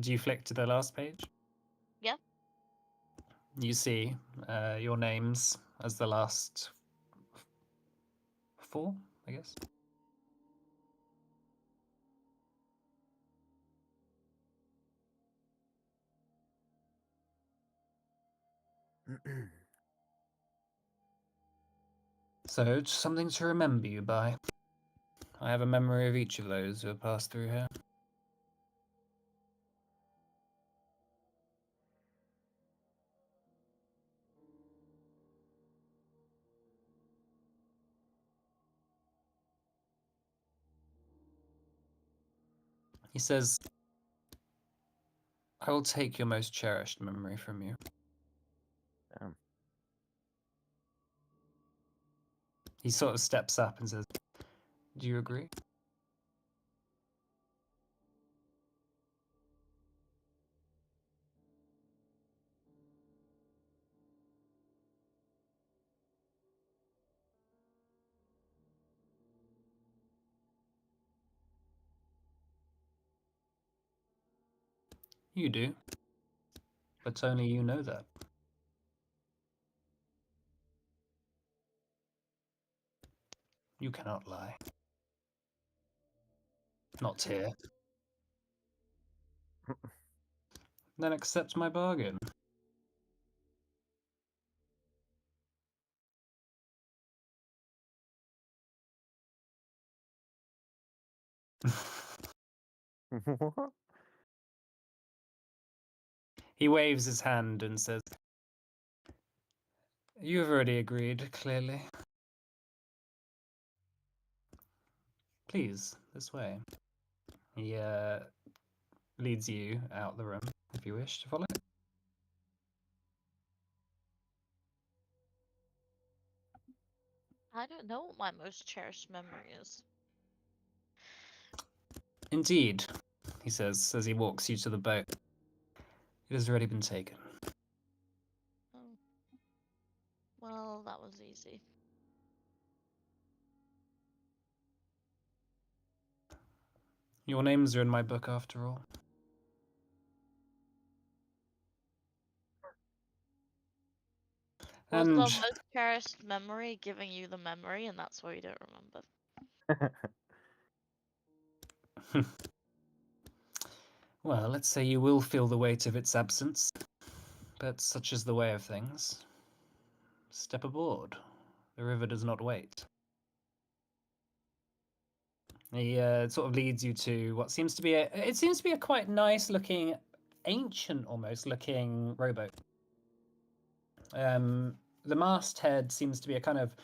do you flick to the last page? Yep. You see your names as the last four, I guess. So, it's something to remember you by. I have a memory of each of those who have passed through here. He says, I will take your most cherished memory from you. Damn. He sort of steps up and says, do you agree? You do. But only you know that. You cannot lie. Not here. Then accept my bargain. What? He waves his hand and says, you have already agreed, clearly. Please, this way. He leads you out the room, if you wish to follow. I don't know what my most cherished memory is. Indeed, he says as he walks you to the boat. It has already been taken. Oh. Well, that was easy. Your names are in my book after all. Was And the most cherished memory giving you the memory, and that's why you don't remember? well, let's say you will feel the weight of its absence, but such is the way of things. Step aboard. The river does not wait. He sort of leads you to what seems to be a quite nice looking, ancient almost looking rowboat. The masthead seems to be a kind of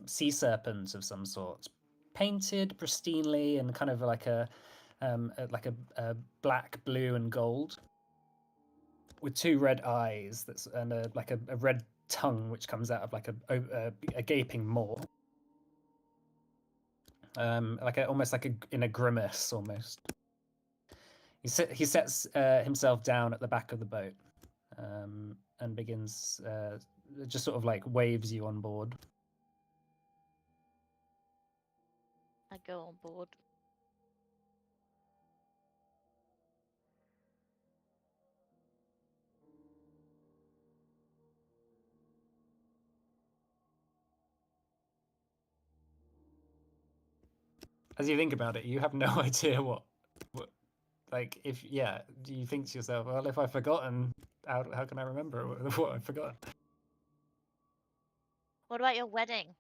sea serpent of some sort, painted pristinely in kind of like a black, blue, and gold, with two red eyes and a red tongue which comes out of like a gaping maw, almost like in a grimace almost. He sets himself down at the back of the boat and begins just sort of like waves you on board. I go on board. As you think about it, you have no idea what like if do you think to yourself, well, if I've forgotten, how can I remember what I've forgotten? What about your wedding?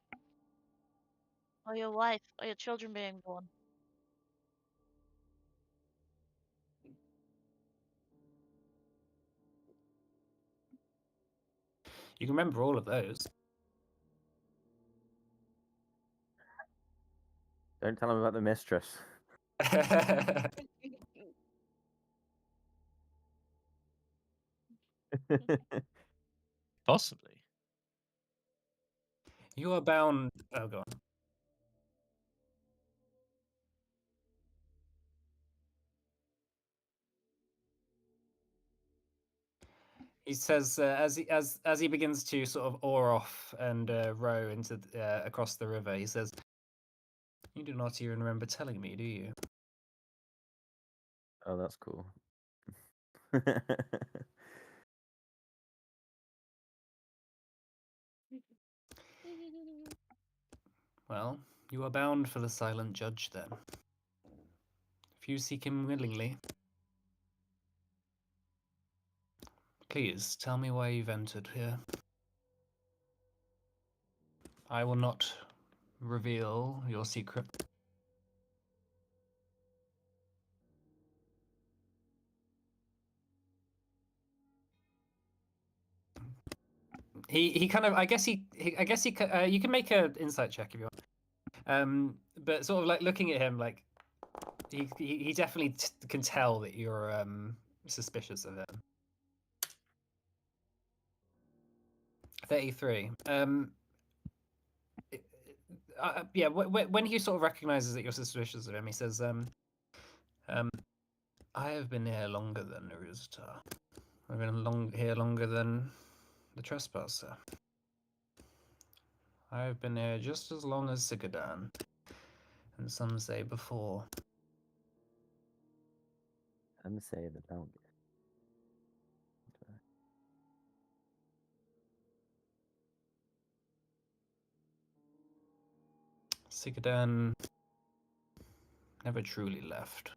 Or your wife? Or your children being born? You can remember all of those. Don't tell him about the mistress. Possibly. You are bound. Oh, go on. He says as he begins to sort of oar off and row into across the river. He says, "You do not even remember telling me, do you?" Oh, that's cool. Well, you are bound for the silent judge then. If you seek him willingly, please tell me why you've entered here. I will not reveal your secret. He kind of I guess he you can make an insight check if you want. But sort of like looking at him, like he definitely can tell that you're suspicious of him. 33. Yeah. When he sort of recognizes that you're suspicious of him, he says, "I have been here longer than Aruzta. I've been here longer than the trespasser. I have been here just as long as Sikadan, and some say before." I'm say the don't. Sikadan never truly left.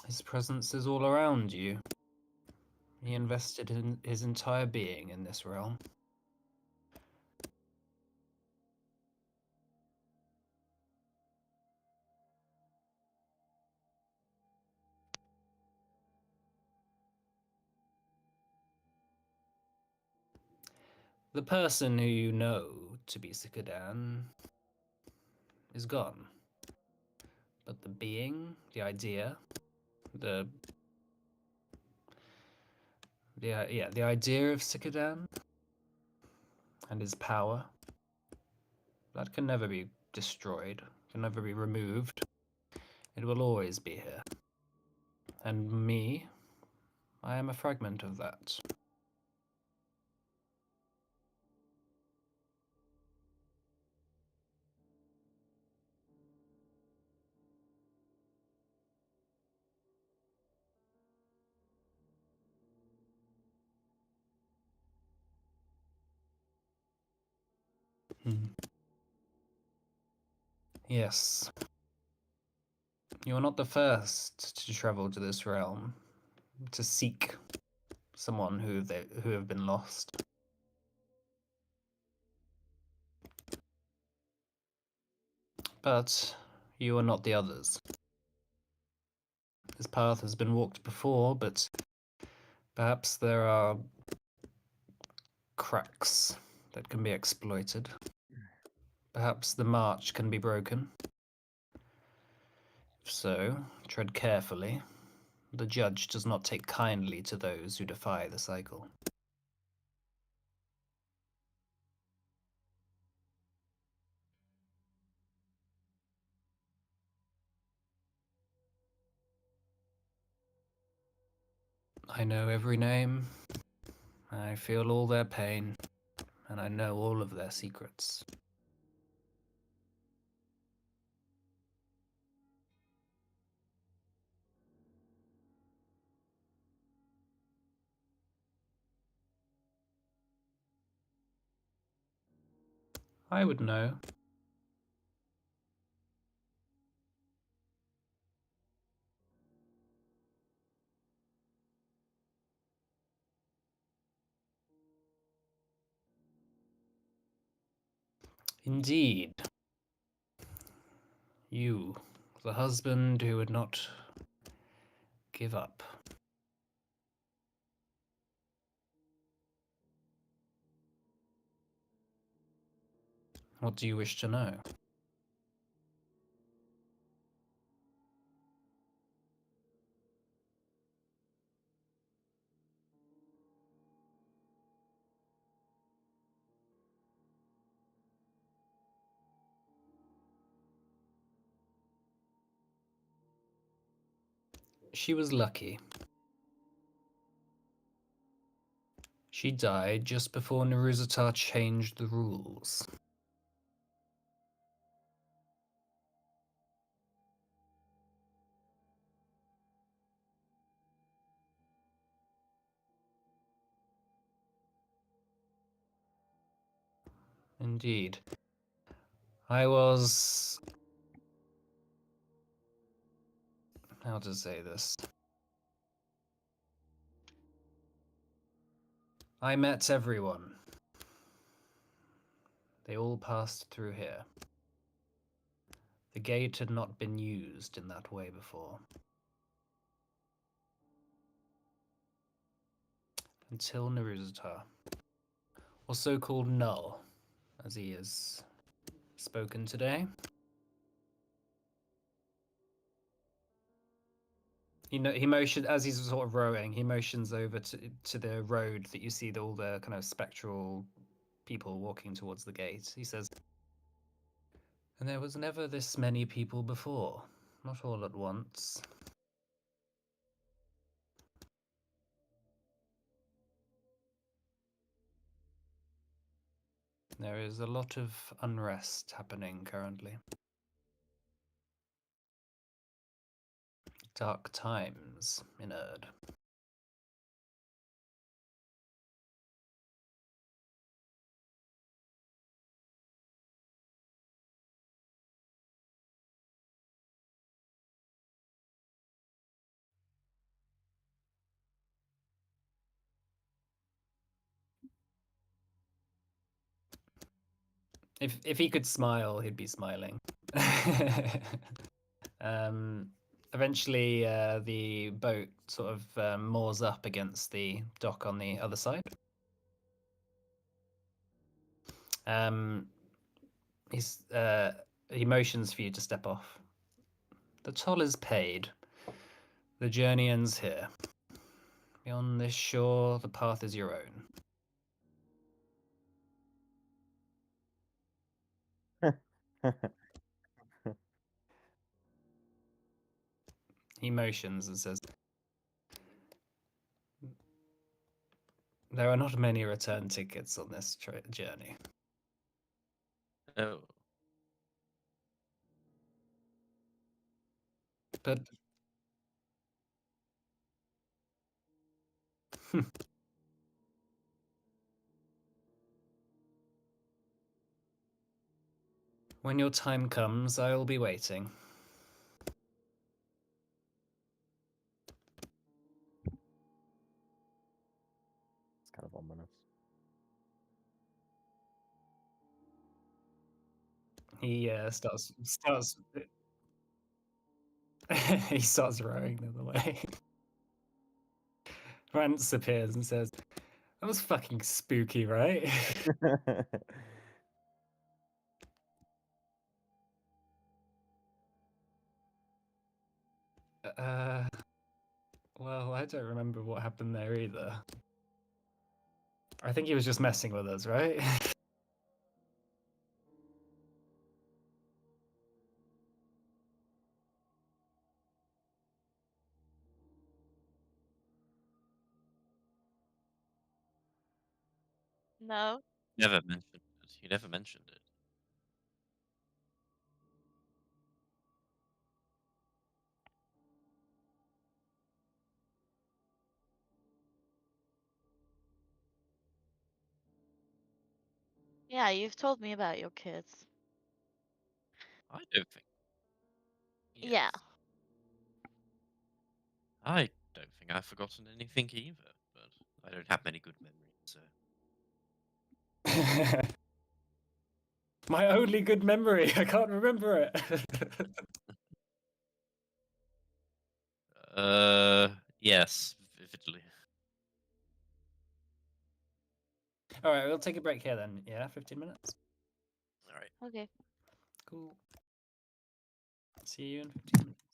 His presence is all around you. He invested in his entire being in this realm. The person who you know to be Sikadan is gone. But the being, the idea, the The idea of Sikadan and his power, that can never be destroyed, can never be removed. It will always be here. And me, I am a fragment of that. Yes. You are not the first to travel to this realm, to seek someone who have been lost. But you are not the others. This path has been walked before, but perhaps there are cracks that can be exploited. Perhaps the march can be broken. If so, tread carefully. The judge does not take kindly to those who defy the cycle. I know every name. I feel all their pain, and I know all of their secrets. I would know. Indeed. You, the husband who would not give up. What do you wish to know? She was lucky. She died just before Naruzatar changed the rules. Indeed. I was... How to say this? I met everyone. They all passed through here. The gate had not been used in that way before. Until Naruzatar. Or so-called Null, as he is spoken today. He motioned, as he's sort of rowing, he motions over to the road that you see all the kind of spectral people walking towards the gate. He says, and there was never this many people before, not all at once. There is a lot of unrest happening currently. Dark times in Erd. If he could smile, he'd be smiling. Eventually, the boat sort of moors up against the dock on the other side. He motions for you to step off. The toll is paid. The journey ends here. Beyond this shore, the path is your own. He motions and says, there are not many return tickets on this journey. Oh. But when your time comes, I will be waiting. It's kind of ominous. He starts he starts rowing the other way. Rance appears and says, that was fucking spooky, right? Well, I don't remember what happened there either. I think he was just messing with us, right? No. Never mentioned it. You never mentioned it. Yeah, you've told me about your kids. I don't think. Yeah. Yes. I don't think I've forgotten anything either, but I don't have many good memories, so. My only good memory. I can't remember it. Yes, vividly. All right, we'll take a break here then. Yeah, 15 minutes. All right. Okay. Cool. See you in 15 minutes.